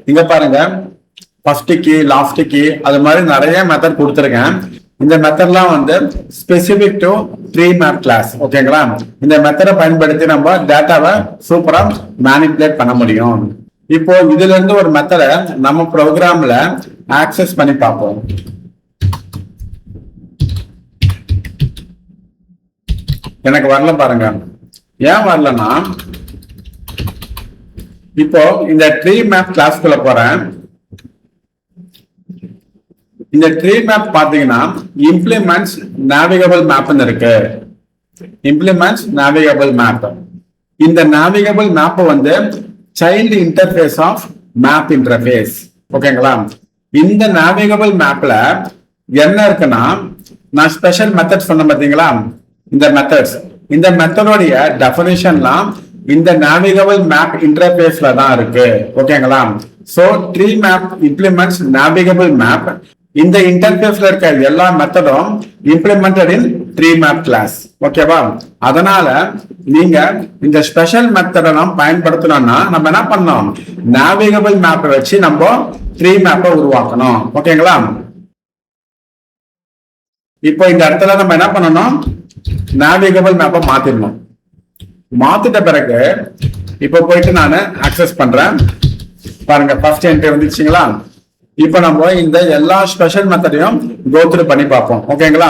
இங்க பாருங்க, first key, last key, அது மாதிரி நிறைய மெத்தட் கொடுத்துருக்கேன். இந்த மெத்தட்லாம் வந்து ஸ்பெசிபிக் டு 3 மேப் கிளாஸ். ஓகேங்களா? இந்த மெத்தடை பயன்படுத்தி நம்ம டேட்டாவை சூப்பரா மேனிபுலேட் பண்ண முடியும். இப்போ இதுல இருந்து ஒரு மெத்தடை நம்ம ப்ரோக்ராம்ல ஆக்சஸ் பண்ணி பார்ப்போம். எனக்கு வரல பாருங்க. ஏன் வரலன்னா, இப்போ இந்த ட்ரீ மேப் கிளாஸ்க்குள்ள போறேன். இந்த ட்ரீ மேப் பாத்தீங்கன்னா இம்ப்ளிமெண்ட்ஸ் நேவிகபிள் மேப்னு இருக்கு. Implements navigable map. இந்த நேவிகபிள் மேப் வந்து child interface of map interface. ஓகேங்களா? இந்த நேவிகபிள் மேப்ல என்ன இருக்குன்னா, நான் ஸ்பெஷல் மெத்தட் சொன்ன பாத்தீங்களா, இந்த மெத்தட்ஸ், இந்த மெத்தடோடைய டெஃபினிஷன்லாம் இந்த நேவிகபிள் மேப் இன்டர்ஃபேஸ்ல தான் இருக்கு. ஓகேங்களா? So tree map implements navigable map. இந்த இன்டர்ஃபேஸ்ல இருக்க எல்லா மெத்தடும் implemented in tree map class. ஓகேவா? அதனால நீங்க இந்த ஸ்பெஷல் மெத்தடை நம்ம பயன்படுத்தணும்னா நம்ம என்ன பண்ணோம், நேவிகபிள் மேப்பை வச்சு நம்ம ட்ரீ மேப்பை உருவாக்கணும். ஓகேங்களா? இப்போ இந்த இடத்துல நம்ம என்ன பண்ணணும், நேவிகபிள் மேப்பை மாத்திடணும். மாத்திட்ட பிறகு இப்போ போயிட்டு நான் ஆக்சஸ் பண்றேன். பாருங்க, ஃபர்ஸ்ட் என்ட்ரி வந்துச்சுங்களா? இப்போ நம்ம இந்த எல்லா ஸ்பெஷல் மெத்தடையும் கோ த்ரூ பண்ணி பார்ப்போம். ஓகேங்களா?